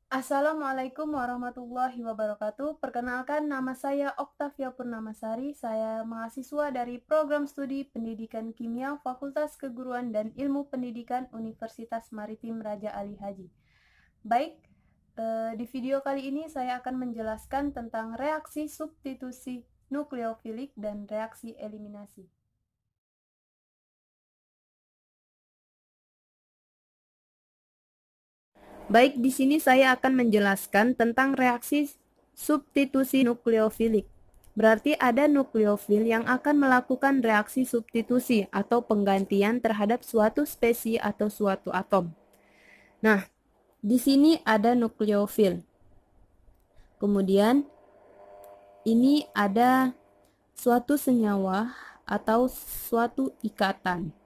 Assalamualaikum warahmatullahi wabarakatuh. Perkenalkan, nama saya Oktavia Purnamasari. Saya mahasiswa dari Program Studi Pendidikan Kimia Fakultas Keguruan dan Ilmu Pendidikan Universitas Maritim Raja Ali Haji. Baik, di video kali ini saya akan menjelaskan tentang reaksi substitusi nukleofilik dan reaksi eliminasi. Baik, di sini saya akan menjelaskan tentang reaksi substitusi nukleofilik. Berarti ada nukleofil yang akan melakukan reaksi substitusi atau penggantian terhadap suatu spesies atau suatu atom. Nah, di sini ada nukleofil. Kemudian ini ada suatu senyawa atau suatu ikatan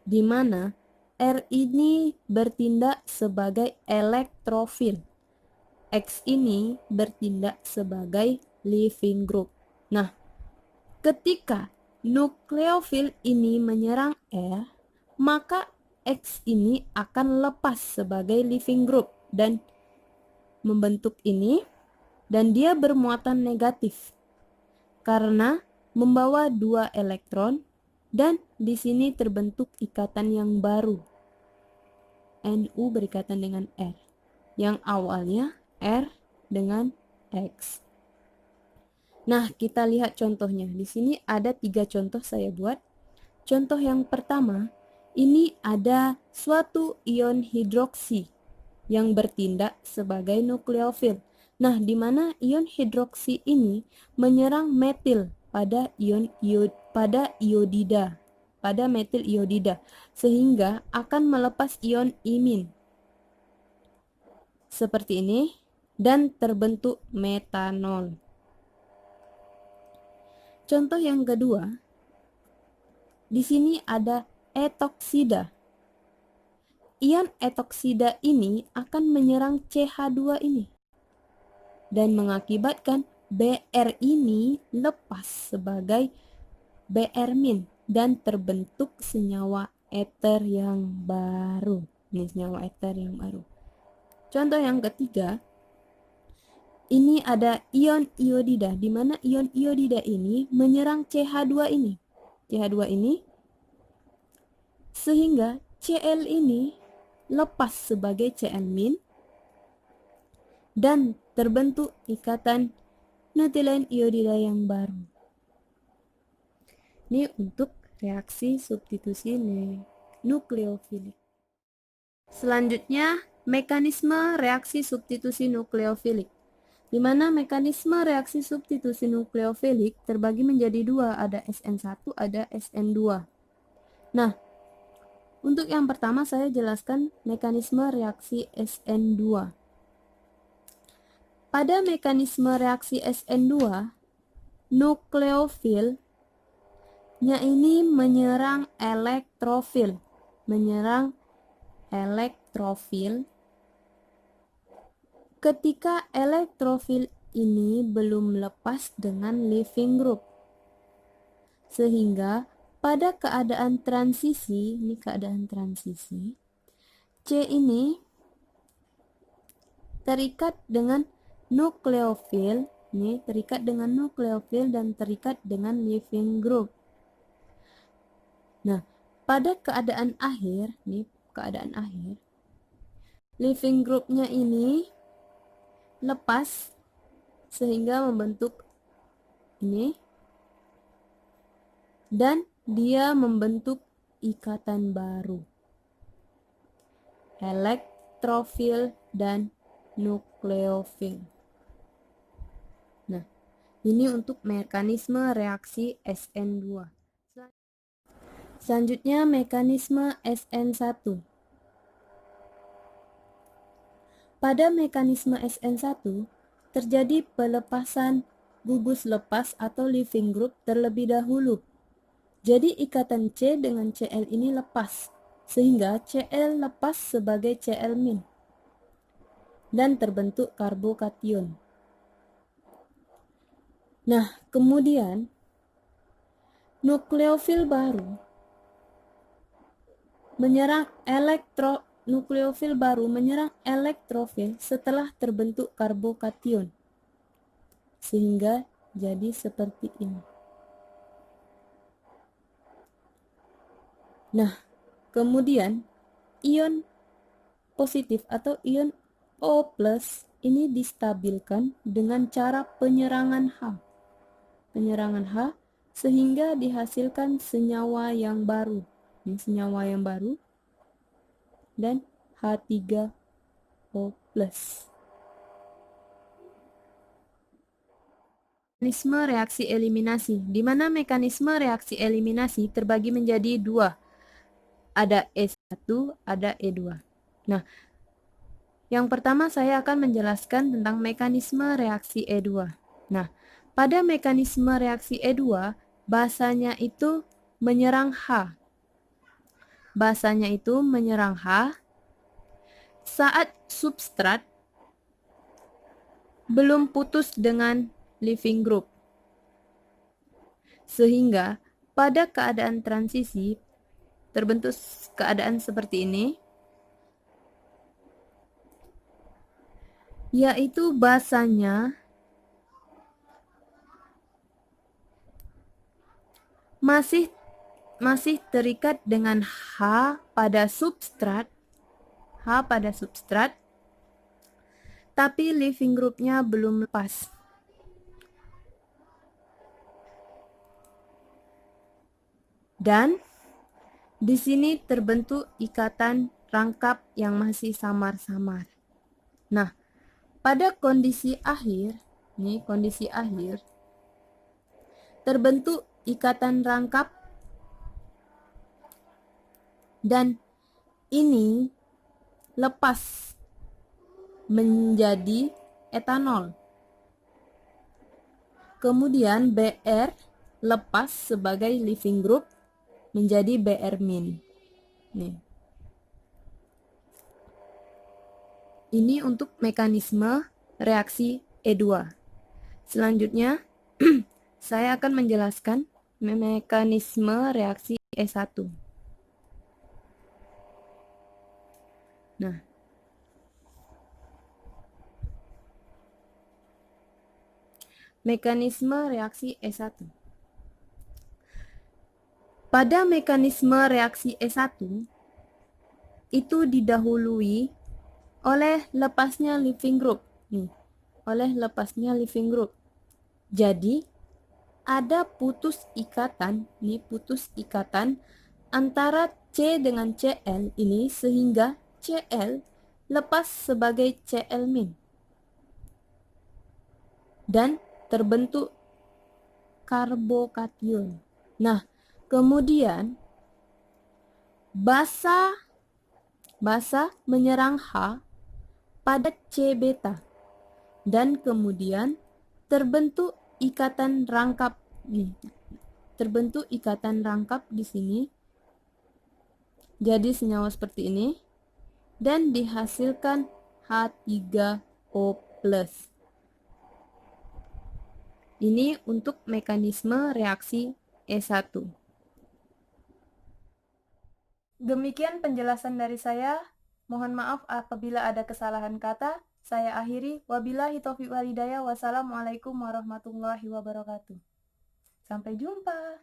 di mana R ini bertindak sebagai elektrofil. X ini bertindak sebagai leaving group. Nah, ketika nukleofil ini menyerang R, maka X ini akan lepas sebagai leaving group dan membentuk ini, dan dia bermuatan negatif karena membawa 2 elektron, dan di sini terbentuk ikatan yang baru. Nu berikatan dengan R, yang awalnya R dengan X. Nah, kita lihat contohnya. Di sini ada 3 contoh saya buat. Contoh yang pertama, ini ada suatu ion hidroksi yang bertindak sebagai nukleofil. Nah, di mana ion hidroksi ini menyerang metil pada iodida, pada metil iodida, sehingga akan melepas ion imin seperti ini dan terbentuk metanol. Contoh yang kedua, di sini ada etoksida. Ion etoksida ini akan menyerang CH2 ini dan mengakibatkan Br ini lepas sebagai Br- dan terbentuk senyawa eter yang baru. Ini senyawa eter yang baru. Contoh yang ketiga, ini ada ion iodida, di mana ion iodida ini menyerang CH2 ini. CH2 ini sehingga Cl ini lepas sebagai Cl- dan terbentuk ikatan nutilen iodida yang baru. Ini untuk reaksi substitusi nukleofilik. Selanjutnya, mekanisme reaksi substitusi nukleofilik, di mana mekanisme reaksi substitusi nukleofilik terbagi menjadi 2, ada SN1, ada SN2. Nah, untuk yang pertama saya jelaskan mekanisme reaksi SN2. Pada mekanisme reaksi SN2, nukleofilnya ini menyerang elektrofil, ketika elektrofil ini belum lepas dengan leaving group, sehingga pada keadaan transisi, ini keadaan transisi, C ini terikat dengan nukleofil, ini terikat dengan nukleofil dan terikat dengan leaving group. Nah, pada keadaan akhir, nih keadaan akhir, leaving groupnya ini lepas sehingga membentuk ini, dan dia membentuk ikatan baru, elektrofil dan nukleofil. Nah, ini untuk mekanisme reaksi SN2. Selanjutnya mekanisme SN1. Pada mekanisme SN1 terjadi pelepasan gugus lepas atau leaving group terlebih dahulu. Jadi ikatan C dengan Cl ini lepas, sehingga Cl lepas sebagai Cl- dan terbentuk karbokation. Nah, kemudian nukleofil baru menyerang nukleofil baru menyerang elektrofil setelah terbentuk karbokation. Sehingga jadi seperti ini. Nah, kemudian ion positif atau ion O+ ini distabilkan dengan cara penyerangan H. Penyerangan H sehingga dihasilkan senyawa yang baru. Ini senyawa yang baru dan H3O+. Mekanisme reaksi eliminasi, di mana mekanisme reaksi eliminasi terbagi menjadi dua. Ada E1, ada E2. Nah, yang pertama saya akan menjelaskan tentang mekanisme reaksi E2. Nah, pada mekanisme reaksi E2, basanya itu menyerang H. Basanya itu menyerang H saat substrat belum putus dengan leaving group. Sehingga pada keadaan transisi terbentuk keadaan seperti ini, yaitu basanya masih terikat dengan H pada substrat, tapi leaving groupnya belum lepas. Dan di sini terbentuk ikatan rangkap yang masih samar-samar. Nah, pada kondisi akhir, ini kondisi akhir, terbentuk ikatan rangkap dan ini lepas menjadi etanol. Kemudian Br lepas sebagai leaving group menjadi Br-. Nih. Ini untuk mekanisme reaksi E2. Selanjutnya, saya akan menjelaskan mekanisme reaksi E1. Nah, mekanisme reaksi E1. Pada mekanisme reaksi E1, itu didahului oleh lepasnya leaving group. Nih, oleh lepasnya leaving group. Jadi, ada putus ikatan, nih putus ikatan antara C dengan Cl ini sehingga Cl lepas sebagai Cl-. Dan terbentuk karbokation. Nah, kemudian basa menyerang H pada C beta dan kemudian terbentuk ikatan rangkap nih. Terbentuk ikatan rangkap di sini. Jadi senyawa seperti ini dan dihasilkan H3O+. Ini untuk mekanisme reaksi E1. Demikian penjelasan dari saya. Mohon maaf apabila ada kesalahan kata. Saya akhiri. Wabillahi taufiq wal hidayah. Wassalamualaikum warahmatullahi wabarakatuh. Sampai jumpa.